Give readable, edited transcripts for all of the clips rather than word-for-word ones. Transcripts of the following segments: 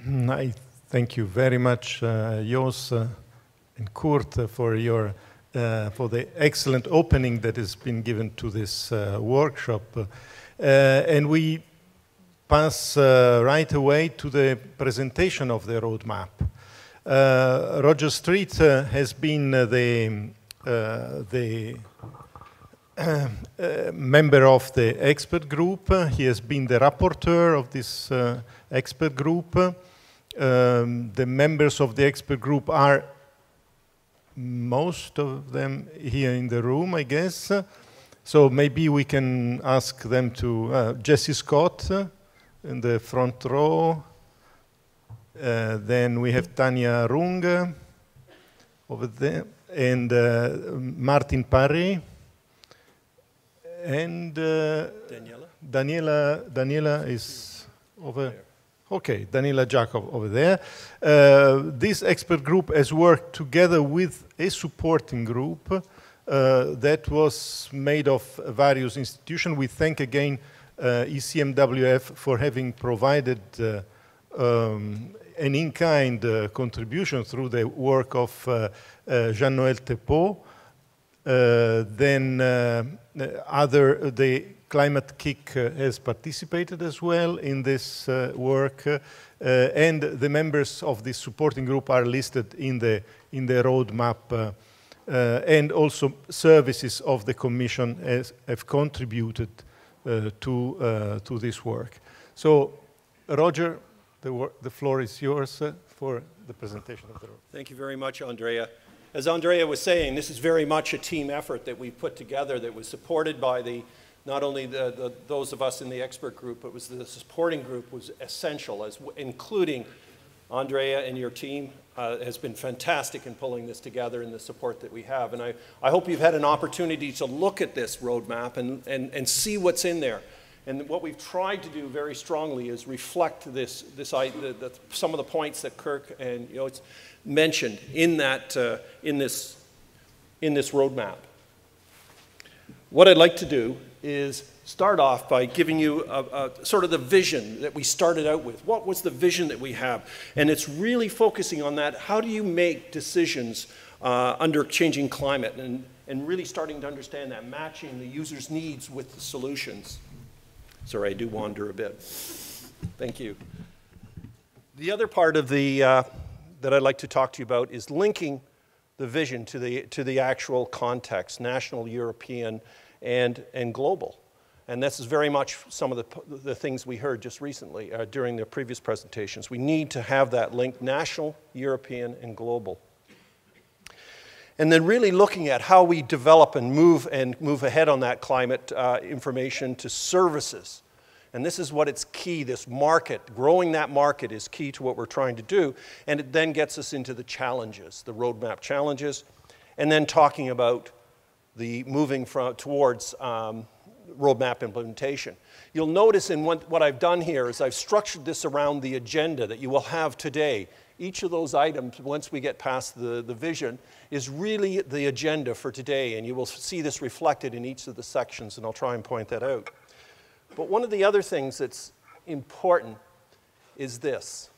I thank you very much, Jos and Kurt, for the excellent opening that has been given to this workshop. And we pass right away to the presentation of the roadmap. Roger Street has been the member of the expert group. He has been the rapporteur of this expert group. The members of the expert group are most of them here in the room, I guess. So maybe we can ask them to, Jesse Scott in the front row. Then we have Tanya Rung over there, and Martin Parry, and Daniela is over there. Okay, Daniela Jacob over there. This expert group has worked together with a supporting group that was made of various institutions. We thank again ECMWF for having provided an in-kind contribution through the work of Jean-Noël Thépeau. The Climate Kick has participated as well in this work, and the members of this supporting group are listed in the roadmap, and also services of the Commission have contributed to this work. So, Roger, the floor is yours for the presentation of the roadmap. Thank you very much, Andrea. As Andrea was saying, this is very much a team effort that we put together that was supported by not only those of us in the expert group, but the supporting group was essential, including Andrea and your team has been fantastic in pulling this together and the support that we have. And I hope you've had an opportunity to look at this roadmap and see what's in there. And what we've tried to do very strongly is reflect some of the points that Kirk and it's mentioned in this roadmap. What I'd like to do is start off by giving you sort of the vision that we started out with. What was the vision that we have? And it's really focusing on that. How do you make decisions under changing climate and really starting to understand that, matching the user's needs with the solutions. Sorry, I do wander a bit. Thank you. The other part of that I'd like to talk to you about is linking the vision to the actual context, national, European, and global. And this is very much some of the things we heard just recently during the previous presentations. We need to have that link, national, European, and global. And then really looking at how we develop and move ahead on that climate information to services. And this is what it's key, this market, growing that market is key to what we're trying to do. And it then gets us into the challenges, the roadmap challenges, and then talking about the moving towards roadmap implementation. You'll notice in what I've done here is I've structured this around the agenda that you will have today. Each of those items, once we get past the vision, is really the agenda for today, and you will see this reflected in each of the sections, and I'll try and point that out. But one of the other things that's important is this.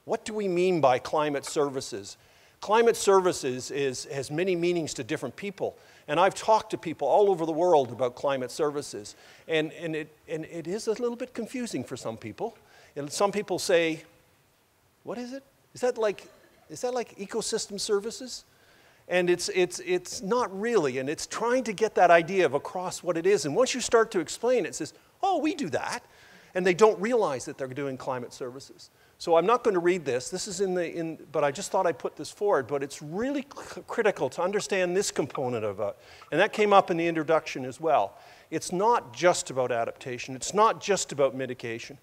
What do we mean by climate services? Climate services has many meanings to different people, and I've talked to people all over the world about climate services, and it is a little bit confusing for some people. And some people say, what is it? Is that like ecosystem services? And it's not really, and it's trying to get that idea of across what it is. And once you start to explain it, it says, oh, we do that. And they don't realize that they're doing climate services. So I'm not going to read this. This is but I just thought I'd put this forward. But it's really critical to understand this component of it. And that came up in the introduction as well. It's not just about adaptation. It's not just about mitigation,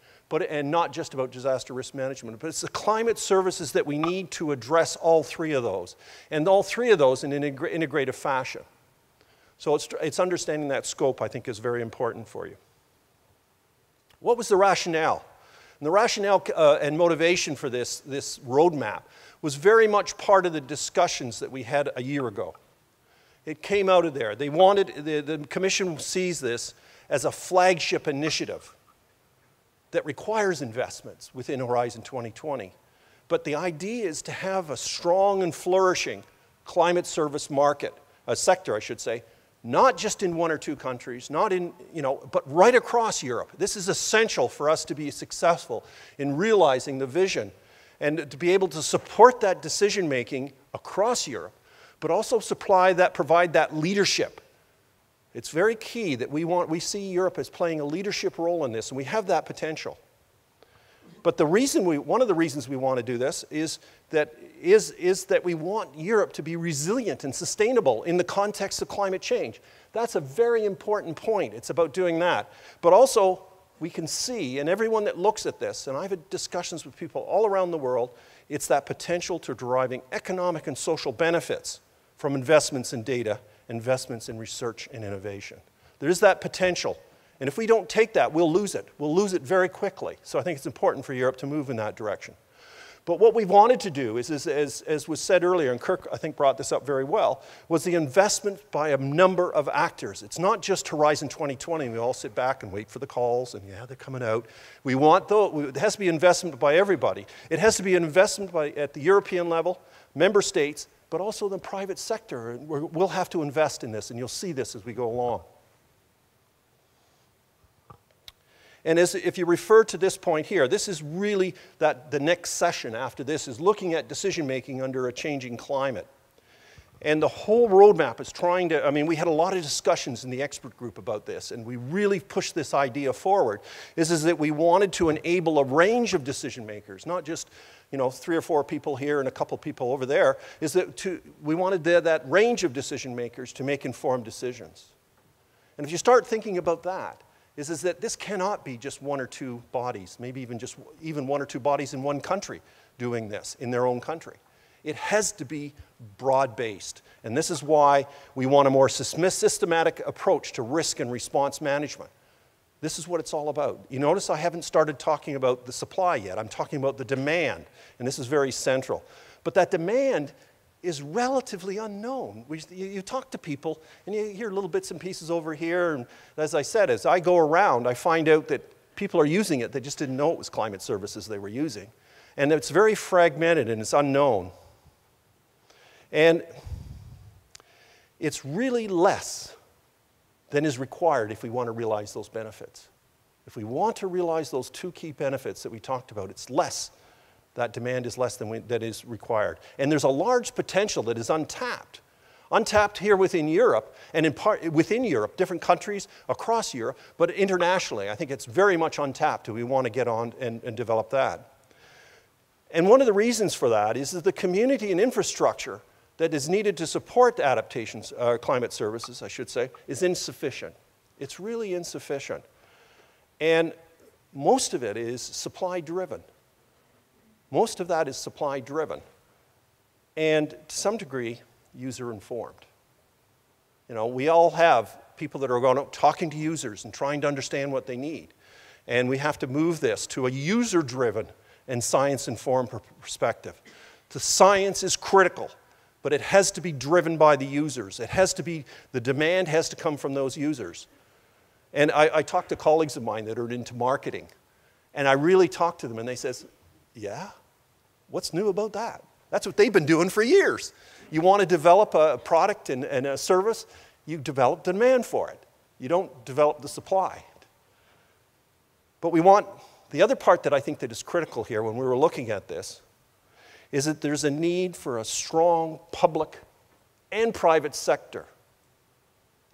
and not just about disaster risk management. But it's the climate services that we need to address all three of those. And all three of those in an integrative fashion. So it's understanding that scope, I think, is very important for you. What was the rationale? And the rationale and motivation for this roadmap was very much part of the discussions that we had a year ago. It came out of there. They wanted, the Commission sees this as a flagship initiative. that requires investments within Horizon 2020. But the idea is to have a strong and flourishing climate service market, a sector, I should say, not just in one or two countries, not in, but right across Europe. This is essential for us to be successful in realizing the vision and to be able to support that decision-making across Europe, but also provide that leadership. It's very key that we see Europe as playing a leadership role in this, and we have that potential. But one of the reasons we want to do this is that we want Europe to be resilient and sustainable in the context of climate change. That's a very important point. It's about doing that. But also, we can see, and everyone that looks at this, and I've had discussions with people all around the world, it's that potential to deriving economic and social benefits from investments in data, investments in research and innovation. There is that potential. And if we don't take that, we'll lose it. We'll lose it very quickly. So I think it's important for Europe to move in that direction. But what we wanted to do is as was said earlier, and Kirk, I think, brought this up very well, was the investment by a number of actors. It's not just Horizon 2020, and we all sit back and wait for the calls, and yeah, they're coming out. It has to be investment by everybody. It has to be an investment at the European level, member states, but also the private sector. We'll have to invest in this, and you'll see this as we go along. And if you refer to this point here, this is really the next session after this is looking at decision-making under a changing climate. And the whole roadmap is we had a lot of discussions in the expert group about this, and we really pushed this idea forward, is that we wanted to enable a range of decision makers, not just 3 or 4 people here and a couple people over there, we wanted that range of decision makers to make informed decisions. And if you start thinking about that, is that this cannot be just 1 or 2 bodies, maybe even 1 or 2 bodies in one country doing this in their own country. It has to be broad-based. And this is why we want a more systematic approach to risk and response management. This is what it's all about. You notice I haven't started talking about the supply yet. I'm talking about the demand, and this is very central. But that demand is relatively unknown. You talk to people, and you hear little bits and pieces over here, and as I said, as I go around, I find out that people are using it. They just didn't know it was climate services they were using. And it's very fragmented, and it's unknown. And it's really less than is required if we want to realize those benefits. If we want to realize those 2 key benefits that we talked about, it's less. That demand is less than that is required. And there's a large potential that is untapped. Untapped here within Europe, and in part within Europe, different countries across Europe, but internationally. I think it's very much untapped if we want to get on and develop that. And one of the reasons for that is that the community and infrastructure that is needed to support adaptations, climate services, I should say, is insufficient. It's really insufficient. And most of it is supply-driven. Most of that is supply-driven, and to some degree, user-informed. We all have people that are going out talking to users and trying to understand what they need. And we have to move this to a user-driven and science-informed perspective. The science is critical, but it has to be driven by the users. The demand has to come from those users. And I talk to colleagues of mine that are into marketing, and I really talk to them, and they say, yeah? What's new about that? That's what they've been doing for years. You want to develop a product and a service, you develop demand for it. You don't develop the supply. But the other part that I think that is critical here when we were looking at this is that there's a need for a strong public and private sector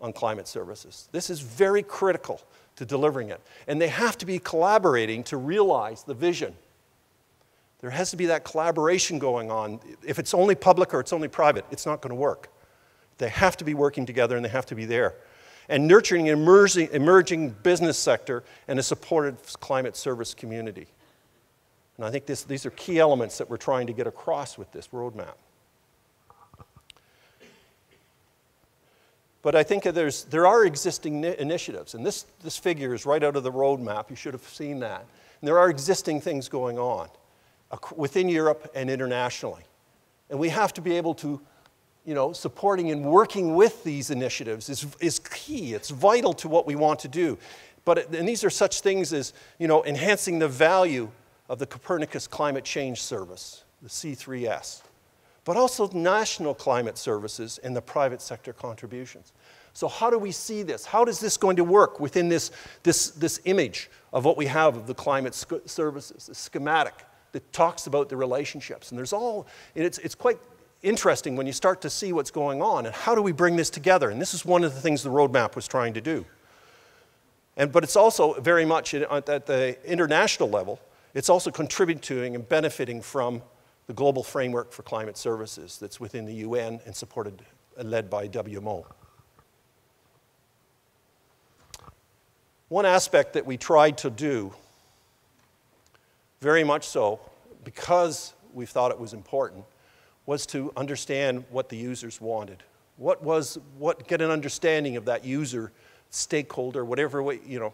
on climate services. This is very critical to delivering it. And they have to be collaborating to realize the vision. There has to be that collaboration going on. If it's only public or it's only private, it's not going to work. They have to be working together, and they have to be there. And nurturing an emerging business sector and a supported climate service community. And I think these are key elements that we're trying to get across with this roadmap. But I think there are existing initiatives, and this figure is right out of the roadmap. You should have seen that. And there are existing things going on within Europe and internationally. And we have to be able to, supporting and working with these initiatives is key. It's vital to what we want to do. And these are such things as, enhancing the value of the Copernicus Climate Change Service, the C3S, but also national climate services and the private sector contributions. So how do we see this? How is this going to work within this image of what we have of the climate services, the schematic that talks about the relationships? And it's quite interesting when you start to see what's going on, and how do we bring this together? And this is one of the things the roadmap was trying to do. But it's also very much at the international level, it's also contributing and benefiting from the global framework for climate services that's within the UN and supported and led by WMO. One aspect that we tried to do, very much so, because we thought it was important, was to understand what the users wanted. Get an understanding of that user, stakeholder, whatever way you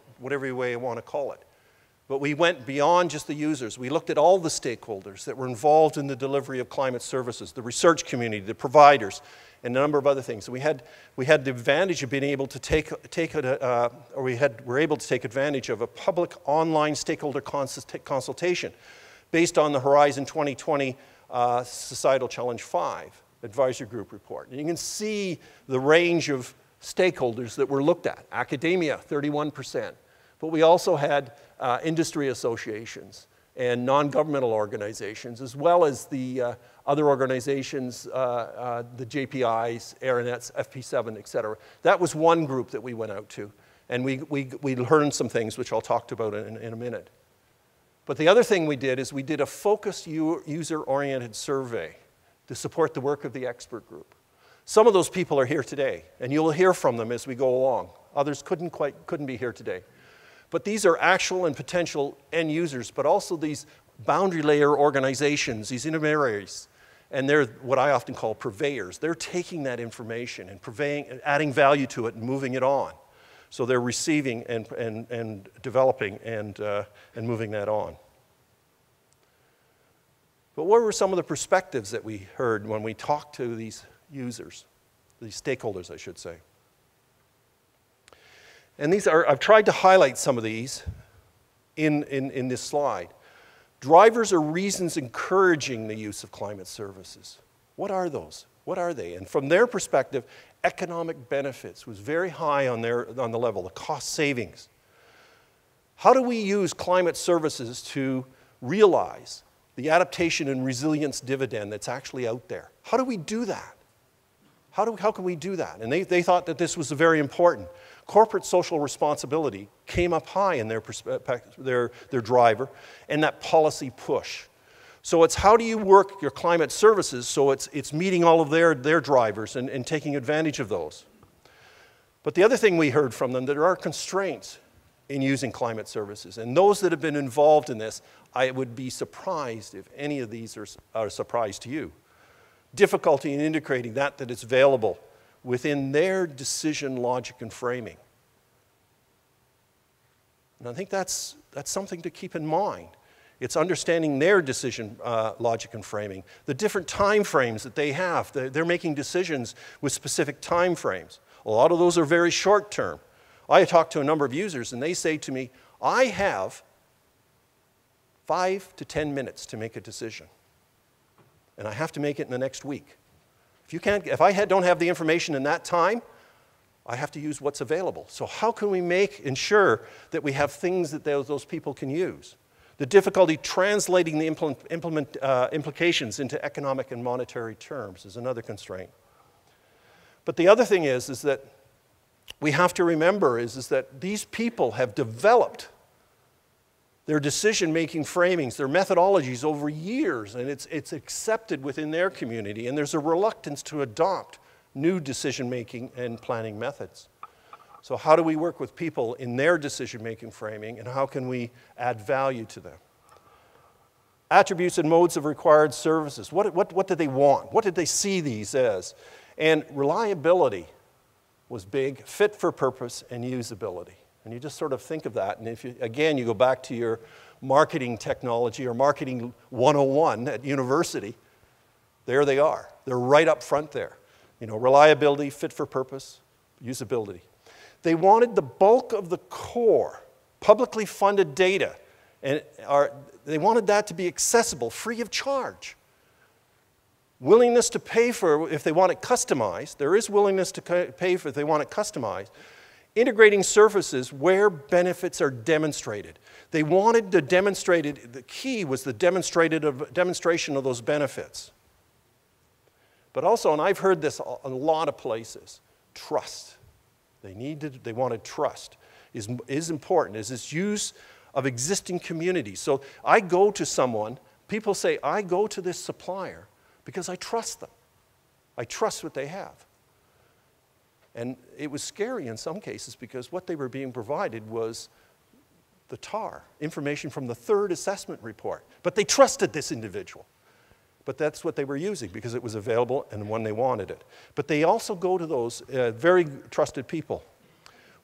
want to call it. But we went beyond just the users. We looked at all the stakeholders that were involved in the delivery of climate services, the research community, the providers, and a number of other things. We had the advantage of being able to we're able to take advantage of a public online stakeholder consultation based on the Horizon 2020 Societal Challenge 5 Advisory Group report. And you can see the range of stakeholders that were looked at. Academia, 31%. But we also had industry associations and non-governmental organizations, as well as the other organizations, the JPIs, ARNets, FP7, et cetera. That was one group that we went out to. And we learned some things, which I'll talk about in a minute. But the other thing we did is we did a focused user-oriented survey to support the work of the expert group. Some of those people are here today, and you'll hear from them as we go along. Others couldn't be here today. But these are actual and potential end users, but also these boundary layer organizations, these intermediaries, and they're what I often call purveyors. They're taking that information and purveying, and adding value to it and moving it on. So they're receiving and developing and moving that on. But what were some of the perspectives that we heard when we talked to these users, these stakeholders, I should say? And I've tried to highlight some of these in this slide. Drivers or reasons encouraging the use of climate services. What are those? What are they? And from their perspective, economic benefits was very high on the level, the cost savings. How do we use climate services to realize the adaptation and resilience dividend that's actually out there? How do we do that? How can we do that? And they thought that this was very important. Corporate social responsibility came up high in their driver, and that policy push. So it's how do you work your climate services so it's meeting all of their drivers and taking advantage of those. But the other thing we heard from them, there are constraints in using climate services. And those that have been involved in this, I would be surprised if any of these are a surprise to you. Difficulty in integrating that is available within their decision logic and framing. And I think that's something to keep in mind. It's understanding their decision logic and framing, the different time frames that they have. They're making decisions with specific time frames. A lot of those are very short term. I talked to a number of users and they say to me, I have 5 to 10 minutes to make a decision. And I have to make it in the next week. If I don't have the information in that time, I have to use what's available. So how can we ensure that we have things that those people can use? The difficulty translating the implications into economic and monetary terms is another constraint. But the other thing is that we have to remember is that these people have developed their decision-making framings, their methodologies over years, and it's accepted within their community, and there's a reluctance to adopt new decision-making and planning methods. So how do we work with people in their decision-making framing, and how can we add value to them? Attributes and modes of required services. What did they want? What did they see these as? And reliability was big, fit for purpose, and usability. And you just sort of think of that, and if you go back to your marketing technology or marketing 101 at university, there they are. They're right up front there. Reliability, fit for purpose, usability. They wanted the bulk of the core publicly funded data, and they wanted that to be accessible, free of charge. Willingness to pay for if they want it customized. There is willingness to pay for if they want it customized. Integrating services where benefits are demonstrated. They wanted to demonstrate it. The key was the demonstration of those benefits. But also, and I've heard this a lot of places, trust. They wanted trust is important, is its use of existing communities. So I go to someone, people say, I go to this supplier because I trust them. I trust what they have. And it was scary in some cases because what they were being provided was the TAR, information from the third assessment report. But they trusted this individual. But that's what they were using because it was available and when they wanted it. But they also go to those very trusted people.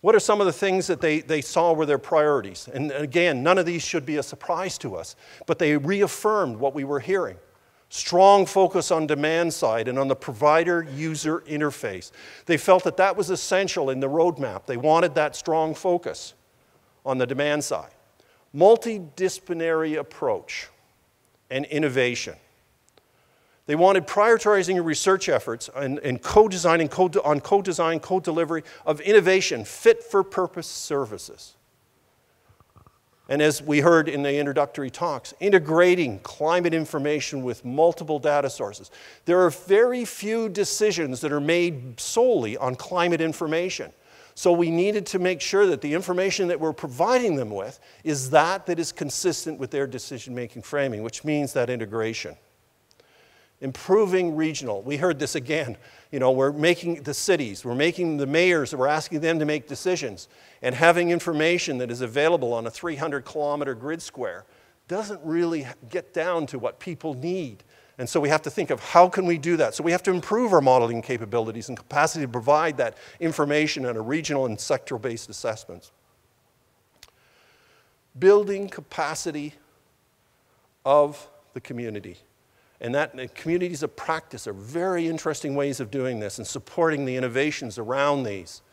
What are some of the things that they saw were their priorities? And again, none of these should be a surprise to us, but they reaffirmed what we were hearing. Strong focus on demand side and on the provider-user interface. They felt that that was essential in the roadmap. They wanted that strong focus on the demand side. Multidisciplinary approach and innovation. They wanted prioritizing research efforts and co-design, co-delivery of innovation, fit-for-purpose services. And as we heard in the introductory talks, integrating climate information with multiple data sources. There are very few decisions that are made solely on climate information. So we needed to make sure that the information that we're providing them with is that is consistent with their decision-making framing, which means that integration. Improving regional. We heard this again. You know, we're making the cities, we're making the mayors, we're asking them to make decisions. And having information that is available on a 300-kilometer grid square doesn't really get down to what people need. And so we have to think of how can we do that. So we have to improve our modeling capabilities and capacity to provide that information on a regional and sectoral-based assessments. Building capacity of the community. And that communities of practice are very interesting ways of doing this and supporting the innovations around these.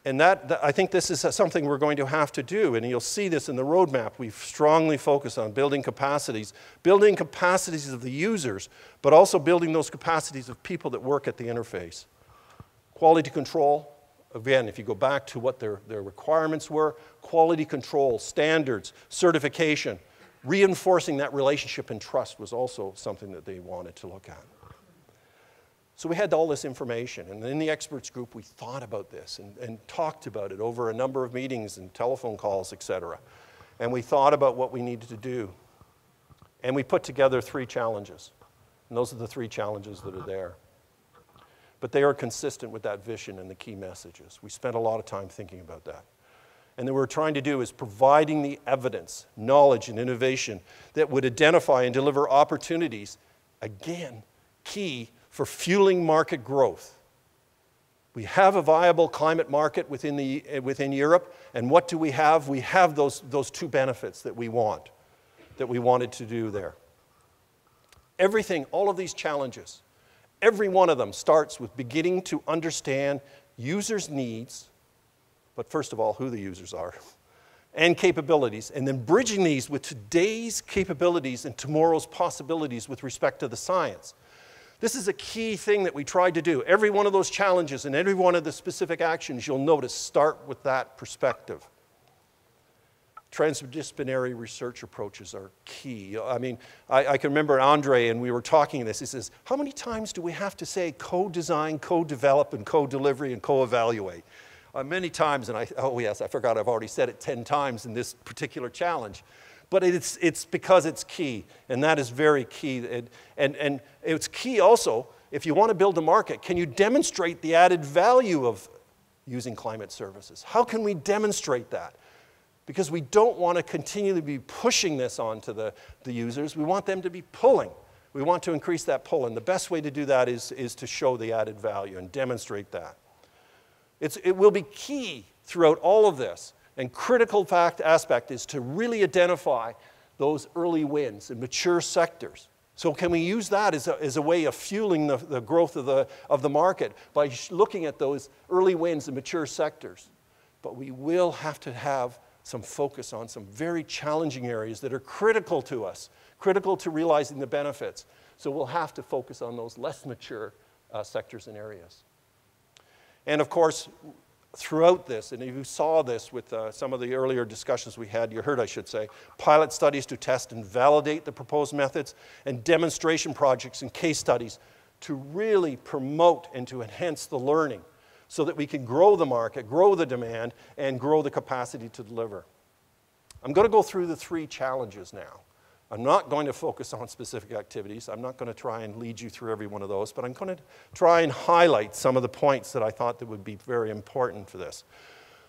And I think this is something we're going to have to do, and you'll see this in the roadmap. We've strongly focused on building capacities of the users, but also building those capacities of people that work at the interface. Quality control, again, if you go back to what their requirements were, quality control, standards, certification, reinforcing that relationship and trust was also something that they wanted to look at. So we had all this information, and in the experts group we thought about this and talked about it over a number of meetings and telephone calls, etc. And we thought about what we needed to do. And we put together 3 challenges. And those are the 3 challenges that are there. But they are consistent with that vision and the key messages. We spent a lot of time thinking about that. And what we're trying to do is providing the evidence, knowledge, and innovation that would identify and deliver opportunities, again, key for fueling market growth. We have a viable climate market within Europe, and what do we have? We have those 2 benefits that we wanted to do there. Everything, all of these challenges, every one of them starts with beginning to understand users' needs, but first of all, who the users are, and capabilities, and then bridging these with today's capabilities and tomorrow's possibilities with respect to the science. This is a key thing that we tried to do. Every one of those challenges and every one of the specific actions, you'll notice, start with that perspective. Transdisciplinary research approaches are key. I mean, I can remember Andre, and we were talking this. He says, how many times do we have to say co-design, co-develop, and co-delivery, and co-evaluate? Many times, and oh yes, I forgot, I've already said it 10 times in this particular challenge. But it's because it's key, and that is very key. And it's key also, if you want to build a market, can you demonstrate the added value of using climate services? How can we demonstrate that? Because we don't want to continually be pushing this onto the users. We want them to be pulling. We want to increase that pull, and the best way to do that is to show the added value and demonstrate that. It will be key throughout all of this. And critical aspect is to really identify those early wins in mature sectors. So can we use that as a way of fueling the growth of the market by looking at those early wins in mature sectors? but we will have to have some focus on some very challenging areas that are critical to us, critical to realizing the benefits. So we'll have to focus on those less mature sectors and areas. And of course, throughout this, and you saw this with some of the earlier discussions we had, you heard I should say, pilot studies to test and validate the proposed methods, and demonstration projects and case studies to really promote and to enhance the learning so that we can grow the market, grow the demand, and grow the capacity to deliver. I'm going to go through the 3 challenges now. I'm not going to focus on specific activities. I'm not going to try and lead you through every one of those, but I'm going to try and highlight some of the points that I thought that would be very important for this.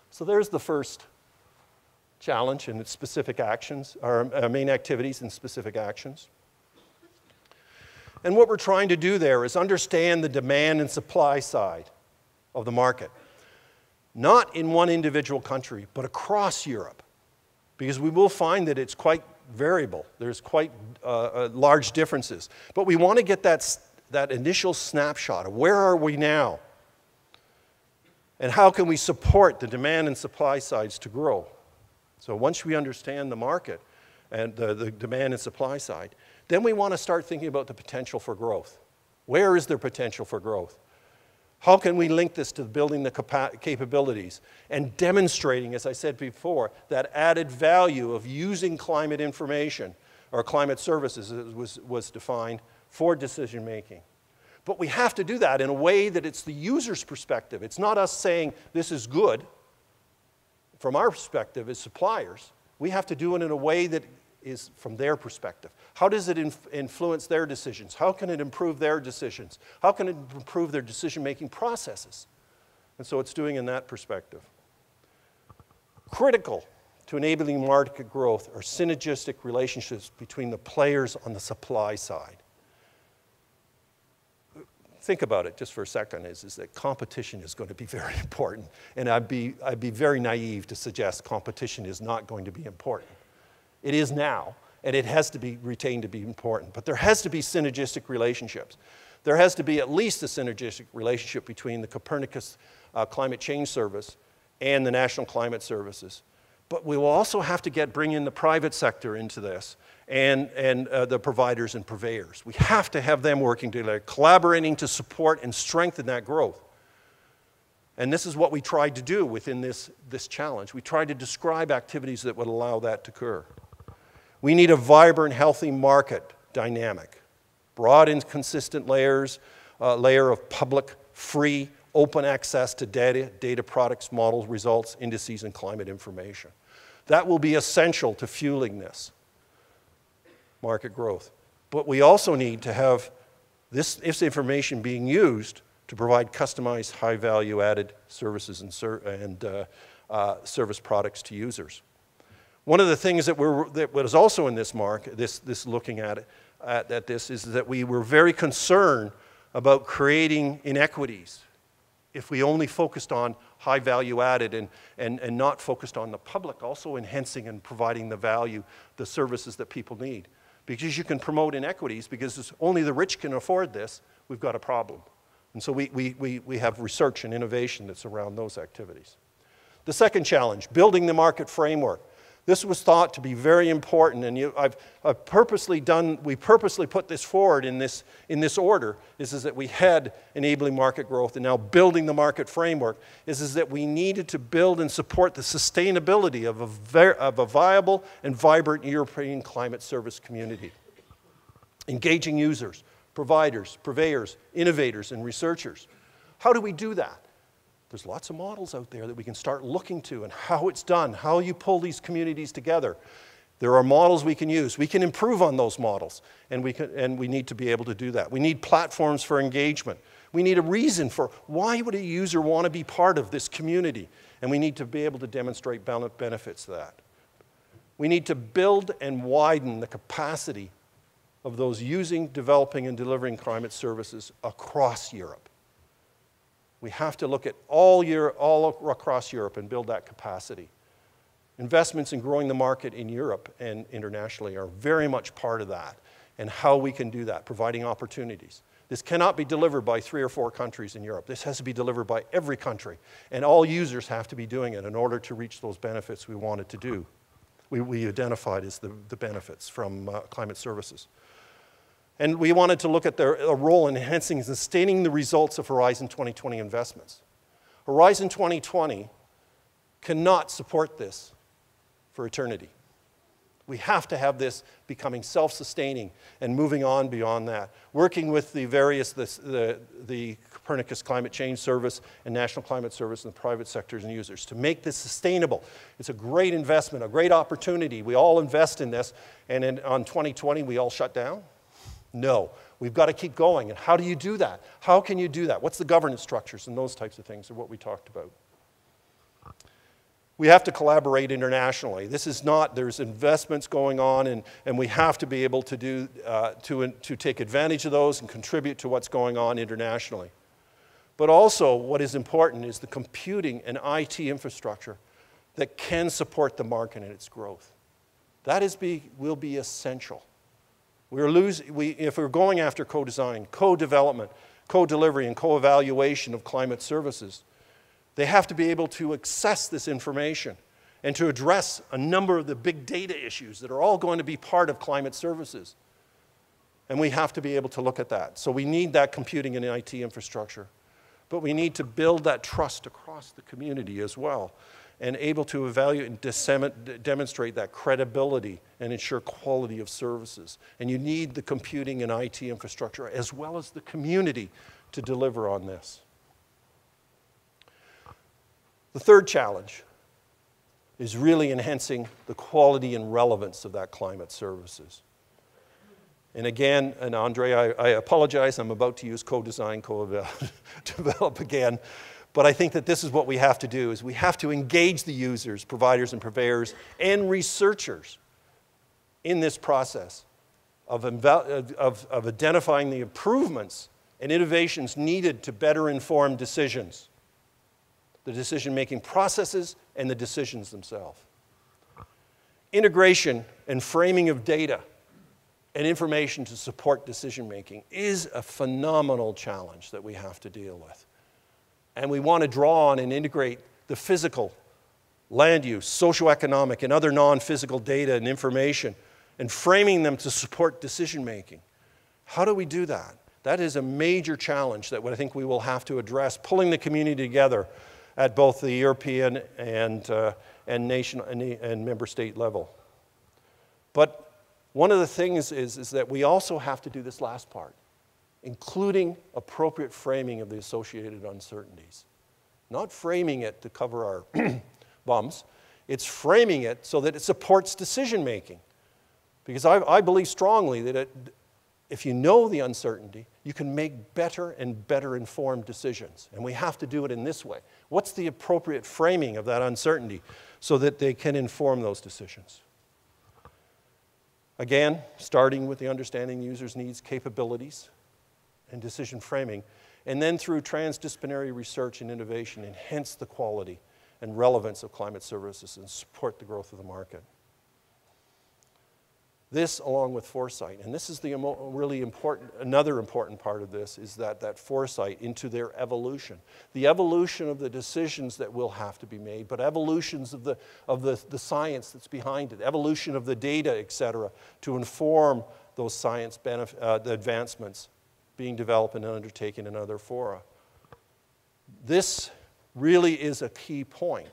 So there's the first challenge and its specific actions, or main activities and specific actions. And what we're trying to do there is understand the demand and supply side of the market, not in one individual country, but across Europe, because we will find that it's quite variable. There's quite large differences. But we want to get that initial snapshot of where are we now, and how can we support the demand and supply sides to grow. So once we understand the market and the demand and supply side, then we want to start thinking about the potential for growth. Where is there potential for growth? How can we link this to building the capabilities and demonstrating, as I said before, that added value of using climate information or climate services as it was defined for decision making. But we have to do that in a way that it's the user's perspective. It's not us saying this is good. From our perspective as suppliers, we have to do it in a way that is from their perspective. How does it influence their decisions? How can it improve their decisions? How can it improve their decision-making processes? And so it's doing in that perspective. Critical to enabling market growth are synergistic relationships between the players on the supply side. Think about it just for a second, is that competition is going to be very important. And I'd be very naive to suggest competition is not going to be important. It is now, and it has to be retained to be important. But there has to be synergistic relationships. There has to be at least a synergistic relationship between the Copernicus Climate Change Service and the National Climate Services. But we will also have to bring in the private sector into this and the providers and purveyors. We have to have them working together, collaborating to support and strengthen that growth. And this is what we tried to do within this challenge. We tried to describe activities that would allow that to occur. We need a vibrant, healthy market dynamic, broad and consistent layer of public, free, open access to data products, models, results, indices, and climate information. That will be essential to fueling this market growth. But we also need to have this information being used to provide customized, high-value added services and service products to users. One of the things that was also in this looking at this is that we were very concerned about creating inequities if we only focused on high value added and not focused on the public also enhancing and providing the value, the services that people need. Because you can promote inequities because only the rich can afford this, we've got a problem. And so we have research and innovation that's around those activities. The second challenge, building the market framework. This was thought to be very important, and we purposely put this forward in this order, is that we had enabling market growth, and now building the market framework is that we needed to build and support the sustainability of a viable and vibrant European climate service community. Engaging users, providers, purveyors, innovators, and researchers. How do we do that? There's lots of models out there that we can start looking to and how it's done, how you pull these communities together. There are models we can use. We can improve on those models, and we need to be able to do that. We need platforms for engagement. We need a reason for why would a user want to be part of this community, and we need to be able to demonstrate benefits to that. We need to build and widen the capacity of those using, developing, and delivering climate services across Europe. We have to look at all across Europe and build that capacity. Investments in growing the market in Europe and internationally are very much part of that, and how we can do that, providing opportunities. This cannot be delivered by 3 or 4 countries in Europe. This has to be delivered by every country. And all users have to be doing it in order to reach those benefits we wanted to do. We identified as the benefits from climate services. And we wanted to look at their role in enhancing and sustaining the results of Horizon 2020 investments. Horizon 2020 cannot support this for eternity. We have to have this becoming self-sustaining and moving on beyond that. Working with the various, the Copernicus Climate Change Service and National Climate Service and the private sectors and users to make this sustainable. It's a great investment, a great opportunity. We all invest in this, and on 2020 we all shut down? No. We've got to keep going. And how do you do that? How can you do that? What's the governance structures and those types of things are what we talked about. We have to collaborate internationally. This is not, there's investments going on, and we have to be able to do, to take advantage of those and contribute to what's going on internationally. But also, what is important is the computing and IT infrastructure that can support the market and its growth. That will be essential. If we're going after co-design, co-development, co-delivery, and co-evaluation of climate services, they have to be able to access this information and to address a number of the big data issues that are all going to be part of climate services. And we have to be able to look at that. So we need that computing and IT infrastructure. But we need to build that trust across the community as well, and able to evaluate and demonstrate that credibility and ensure quality of services. And you need the computing and IT infrastructure as well as the community to deliver on this. The third challenge is really enhancing the quality and relevance of that climate services. And again, and Andre, I apologize, I'm about to use co-design, co-develop again, but I think that this is what we have to do, is we have to engage the users, providers and purveyors, and researchers in this process of identifying the improvements and innovations needed to better inform decisions, the decision-making processes and the decisions themselves. Integration and framing of data and information to support decision-making is a phenomenal challenge that we have to deal with. And we want to draw on and integrate the physical, land use, socioeconomic, and other non-physical data and information, and framing them to support decision-making. How do we do that? That is a major challenge that I think we will have to address, pulling the community together at both the European and nation and member state level. But one of the things is that we also have to do this last part, including appropriate framing of the associated uncertainties. Not framing it to cover our bums, it's framing it so that it supports decision making. Because I believe strongly that if you know the uncertainty, you can make better and better informed decisions. And we have to do it in this way. What's the appropriate framing of that uncertainty so that they can inform those decisions? Again, starting with the understanding users' needs, capabilities, and decision framing, and then through transdisciplinary research and innovation, enhance the quality and relevance of climate services and support the growth of the market. This, along with foresight, and this is the really important, another important part of this, is that foresight into their evolution. The evolution of the decisions that will have to be made, but evolutions of the science that's behind it, evolution of the data, et cetera, to inform those science the advancements being developed and undertaken in other fora. This really is a key point,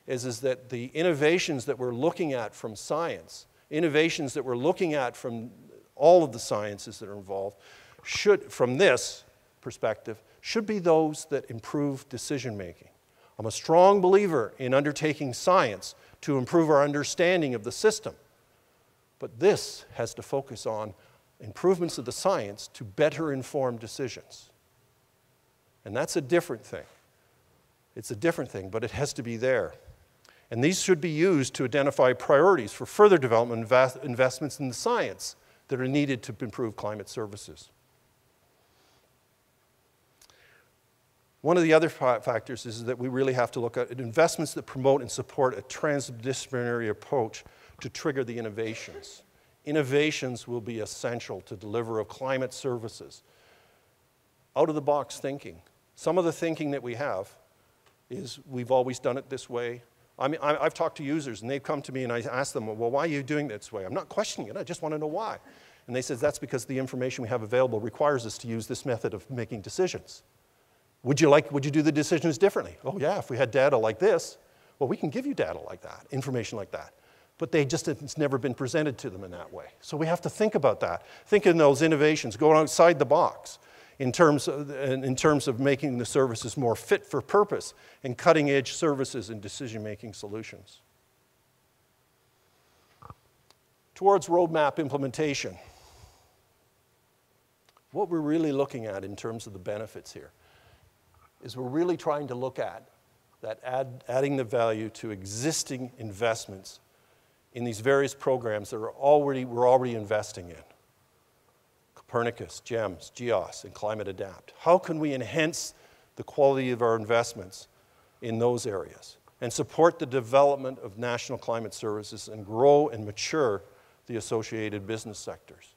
is that the innovations that we're looking at from science, innovations that we're looking at from all of the sciences that are involved, from this perspective, should be those that improve decision making. I'm a strong believer in undertaking science to improve our understanding of the system. But this has to focus on improvements of the science to better inform decisions. And that's a different thing. It's a different thing, but it has to be there. And these should be used to identify priorities for further development investments in the science that are needed to improve climate services. One of the other factors is that we really have to look at investments that promote and support a transdisciplinary approach to trigger the innovations. Innovations will be essential to deliver of climate services. out-of-the-box thinking. Some of the thinking that we have is we've always done it this way. I mean, I've talked to users, and they've come to me, and I ask them, well, why are you doing it this way? I'm not questioning it. I just want to know why. And they said, that's because the information we have available requires us to use this method of making decisions. Would you do the decisions differently? Oh, yeah, if we had data like this. Well, we can give you data like that, information like that. But it's never been presented to them in that way. So we have to think about that. Think in those innovations, go outside the box in terms of making the services more fit for purpose and cutting-edge services and decision-making solutions. Towards roadmap implementation, what we're really looking at in terms of the benefits here is we're really trying to look at that adding the value to existing investments in these various programs that we're already investing in. Copernicus, GEMS, GEOS, and Climate Adapt. How can we enhance the quality of our investments in those areas and support the development of national climate services and grow and mature the associated business sectors?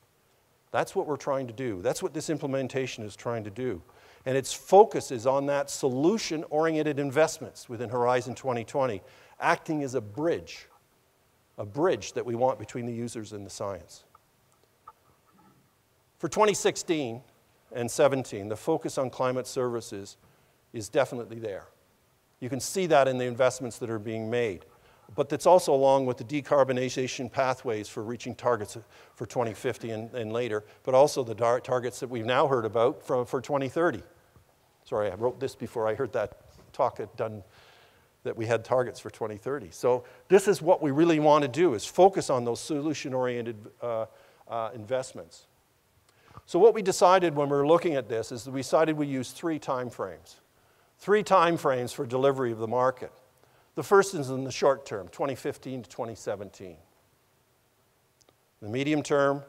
That's what we're trying to do. That's what this implementation is trying to do. And its focus is on that solution-oriented investments within Horizon 2020, acting as a bridge that we want between the users and the science. For 2016 and 17, the focus on climate services is definitely there. You can see that in the investments that are being made. But that's also along with the decarbonization pathways for reaching targets for 2050 and later, but also the targets that we've now heard about for 2030. Sorry, I wrote this before I heard that talk done, that we had targets for 2030. So this is what we really want to do, is focus on those solution-oriented investments. So what we decided when we were looking at this is that we decided we use 3 time frames. 3 time frames for delivery of the market. The first is in the short term, 2015 to 2017. The medium term,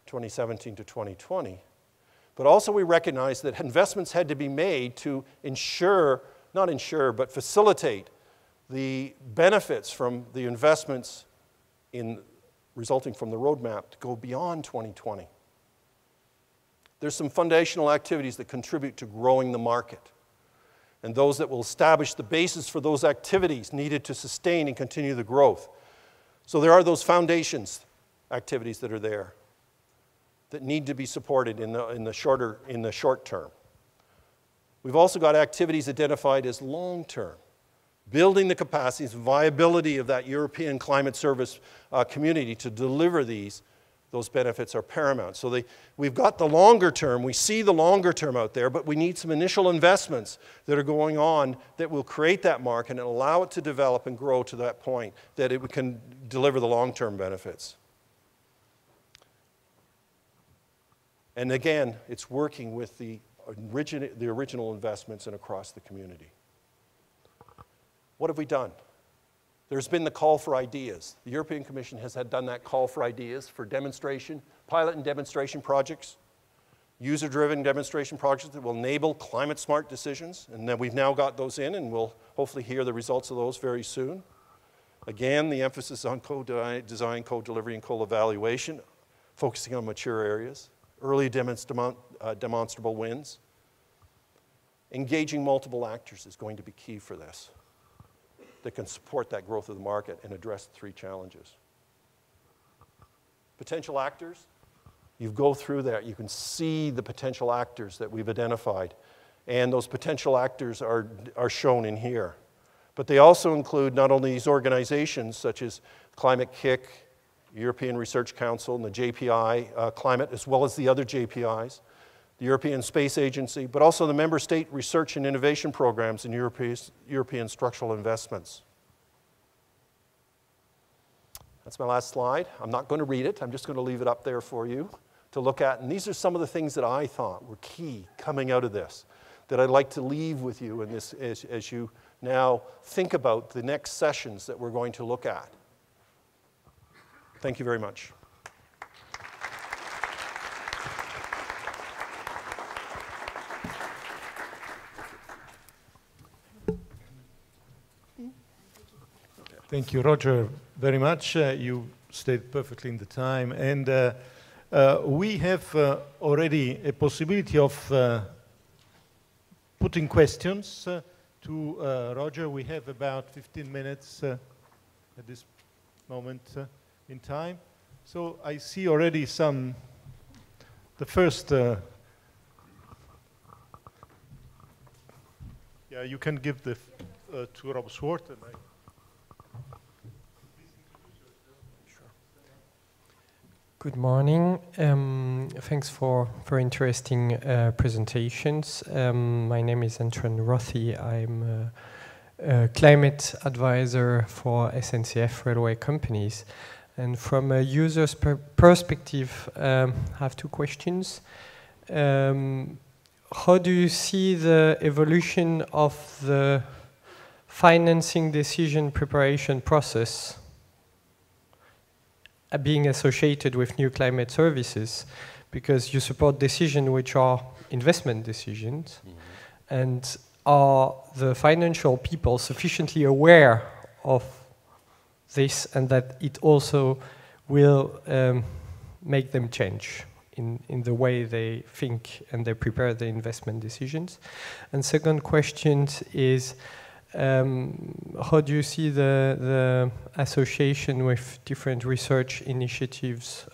2017 to 2020. But also we recognized that investments had to be made to but facilitate the benefits from the investments resulting from the roadmap to go beyond 2020. There's some foundational activities that contribute to growing the market, and those that will establish the basis for those activities needed to sustain and continue the growth. So there are those foundations activities that are there that need to be supported in the short term. We've also got activities identified as long term. Building the capacities and viability of that European climate service community to deliver those benefits are paramount. So we've got the longer term, we see the longer term out there, but we need some initial investments that are going on that will create that market and allow it to develop and grow to that point that it can deliver the long-term benefits. And again, it's working with the original investments and across the community. What have we done? There's been the call for ideas. The European Commission has done that call for ideas for demonstration, pilot and demonstration projects, user-driven demonstration projects that will enable climate-smart decisions. And then we've now got those in, and we'll hopefully hear the results of those very soon. Again, the emphasis on co-design, co-delivery, and co-evaluation, focusing on mature areas, early demonstrable wins. Engaging multiple actors is going to be key for this, that can support that growth of the market and address the 3 challenges. Potential actors, you go through that, you can see the potential actors that we've identified, and those potential actors are shown in here. But they also include not only these organizations such as Climate Kick, European Research Council, and the JPI Climate, as well as the other JPIs, the European Space Agency, but also the member state research and innovation programs and European structural investments. That's my last slide. I'm not going to read it. I'm just going to leave it up there for you to look at. And these are some of the things that I thought were key coming out of this, that I'd like to leave with you in this as you now think about the next sessions that we're going to look at. Thank you very much. Thank you, Roger, very much. You stayed perfectly in the time. And we have already a possibility of putting questions to Roger. We have about 15 minutes at this moment in time. So I see already the first, yeah, you can give the to Rob Swart. And Good morning. Thanks for interesting presentations. My name is Antoine Rothy. I'm a climate advisor for SNCF railway companies. And from a user's perspective, I have two questions. How do you see the evolution of the financing decision preparation process being associated with new climate services? Because you support decisions which are investment decisions. And are the financial people sufficiently aware of this and that it also will make them change in the way they think and they prepare the investment decisions? And second question is, how do you see the association with different research initiatives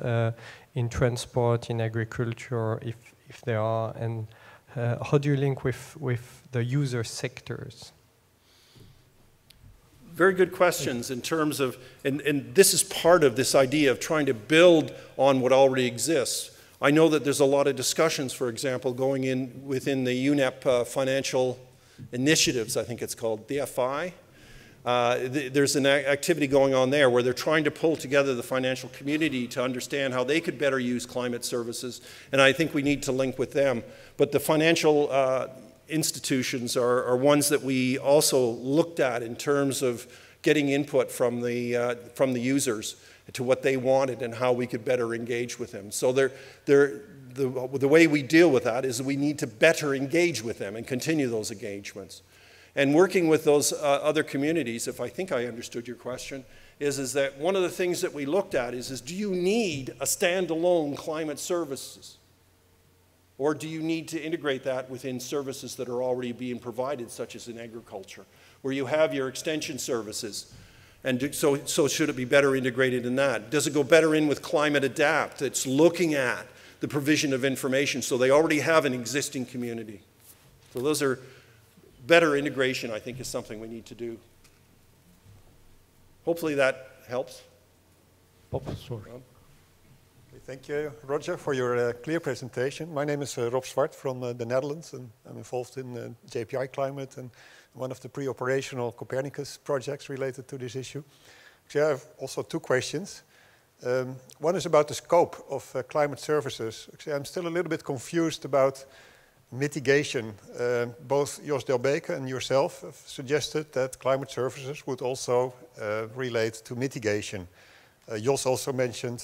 in transport, in agriculture, if there are, and how do you link with the user sectors? Very good questions in terms of, and this is part of this idea of trying to build on what already exists. I know that there's a lot of discussions, for example, going in within the UNEP financial initiatives, I think it's called, DFI. There's an activity going on there where they're trying to pull together the financial community to understand how they could better use climate services, and I think we need to link with them. But the financial institutions are ones that we also looked at in terms of getting input from the users to what they wanted and how we could better engage with them. So the way we deal with that is we need to better engage with them and continue those engagements. And working with those other communities, if I think I understood your question, is that one of the things that we looked at is do you need a standalone climate services? Or do you need to integrate that within services that are already being provided, such as in agriculture, where you have your extension services? And so should it be better integrated in that? Does it go better in with Climate Adapt that's looking at the provision of information so they already have an existing community? So those are better integration, I think, is something we need to do. Hopefully that helps. Thank you, Roger, for your clear presentation. My name is Rob Zwart from the Netherlands, and I'm involved in JPI Climate and one of the pre-operational Copernicus projects related to this issue. Actually, I have also two questions. One is about the scope of climate services. Actually, I'm still a little bit confused about mitigation. Both Jos Delbeke and yourself have suggested that climate services would also relate to mitigation. Jos also mentioned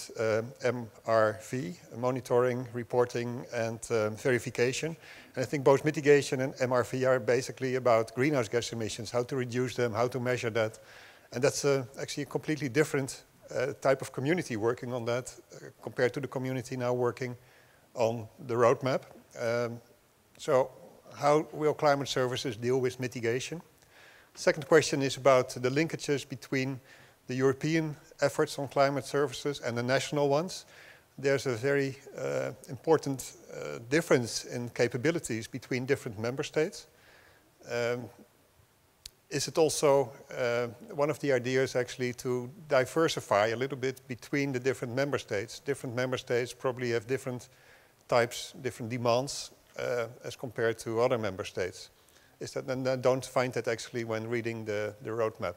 MRV, monitoring, reporting, and verification. And I think both mitigation and MRV are basically about greenhouse gas emissions, how to reduce them, how to measure that. And that's actually a completely different type of community working on that compared to the community now working on the roadmap. So how will climate services deal with mitigation? Second question is about the linkages between the European efforts on climate services and the national ones. There's a very important difference in capabilities between different member states. Is it also one of the ideas actually to diversify a little bit between the different member states? Different member states probably have different types, different demands as compared to other member states. Is that, and I don't find that actually when reading the roadmap.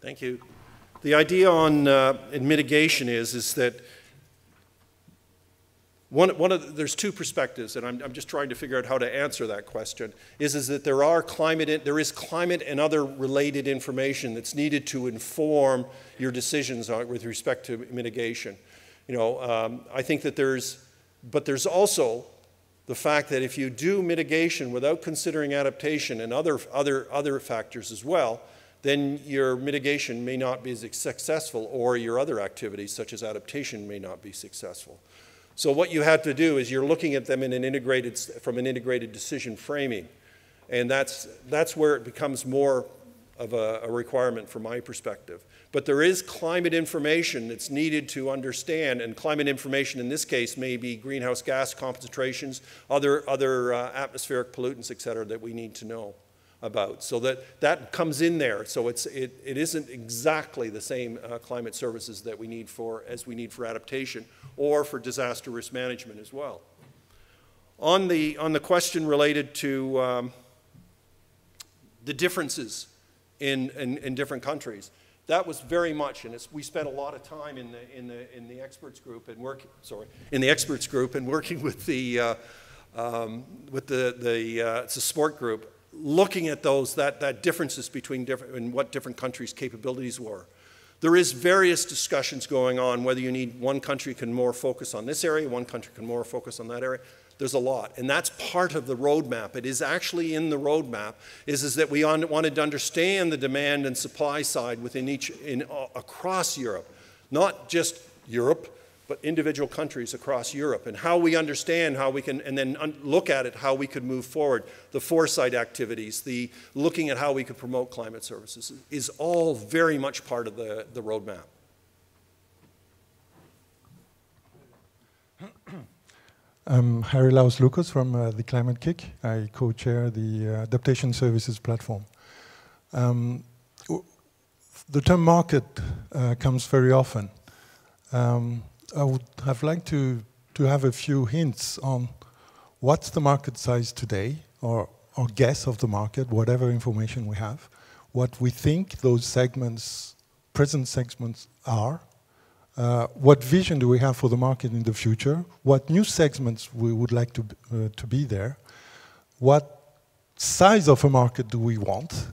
Thank you. The idea on in mitigation is that there's two perspectives, and I'm just trying to figure out how to answer that question, is that there is climate and other related information that's needed to inform your decisions with respect to mitigation. You know, I think that there's also the fact that if you do mitigation without considering adaptation and other factors as well, then your mitigation may not be as successful, or your other activities such as adaptation may not be successful. So what you have to do is you're looking at them in an from an integrated decision framing. And that's where it becomes more of a requirement from my perspective. But there is climate information that's needed to understand, and climate information in this case may be greenhouse gas concentrations, other atmospheric pollutants, et cetera, that we need to know about. So that comes in there. So it isn't exactly the same climate services that we need for adaptation or for disaster risk management as well. On the question related to the differences in different countries, that was very much, and we spent a lot of time in the experts group and working with the support group, looking at that differences between what different countries' capabilities were. There is various discussions going on whether you need one country can more focus on this area, one country can more focus on that area. There's a lot, and that's part of the roadmap. It is actually in the roadmap, is that we wanted to understand the demand and supply side across Europe, not just Europe, but individual countries across Europe, and how we understand how we can, and then look at it, how we could move forward. The foresight activities, the looking at how we could promote climate services is all very much part of the roadmap. I'm Harry Laus-Lucas from the Climate Kick. I co-chair the Adaptation Services platform. The term market comes very often. I would have liked to have a few hints on what's the market size today, or guess of the market, whatever information we have, what we think those segments, present segments are, what vision do we have for the market in the future, what new segments we would like to be there, what size of a market do we want?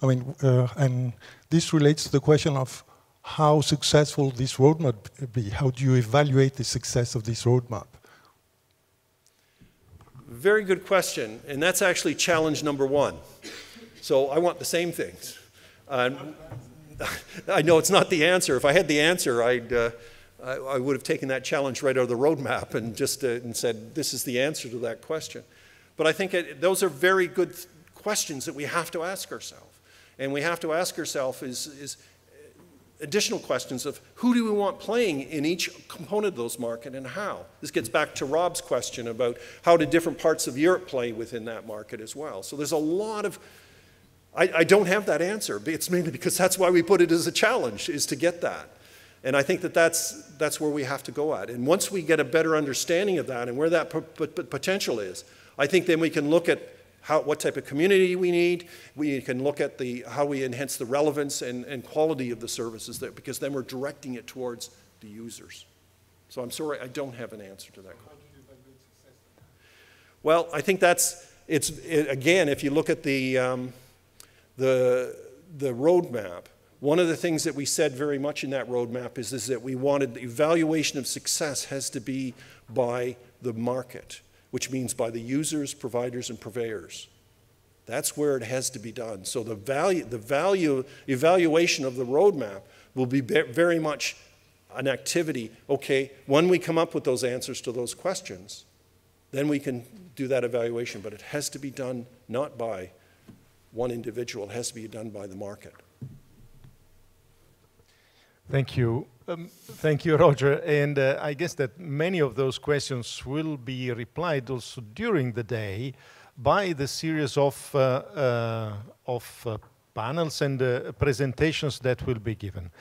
I mean, and this relates to the question of how successful this roadmap be. How do you evaluate the success of this roadmap? Very good question, and that's actually challenge number one. So I want the same things. I know it's not the answer. If I had the answer, I would have taken that challenge right out of the roadmap and just and said, this is the answer to that question. But I think those are very good questions that we have to ask ourselves. And we have to ask ourselves is additional questions of who do we want playing in each component of those market and how. This gets back to Rob's question about how do different parts of Europe play within that market as well. So there's a lot of, I don't have that answer. It's mainly because that's why we put it as a challenge, is to get that. And I think that's where we have to go at. And once we get a better understanding of that and where that potential is, I think then we can look at what type of community we need. We can look at how we enhance the relevance and quality of the services there, because then we're directing it towards the users. So I'm sorry, I don't have an answer to that question. How do you evaluate success? Well, I think again, if you look at the roadmap, one of the things that we said very much in that roadmap is that we wanted the evaluation of success has to be by the market, which means by the users, providers, and purveyors. That's where it has to be done. So the value evaluation of the roadmap will be very much an activity. Okay, when we come up with those answers to those questions, then we can do that evaluation. But it has to be done not by one individual. It has to be done by the market. Thank you. Thank you, Roger. And I guess that many of those questions will be replied also during the day by the series of panels and presentations that will be given.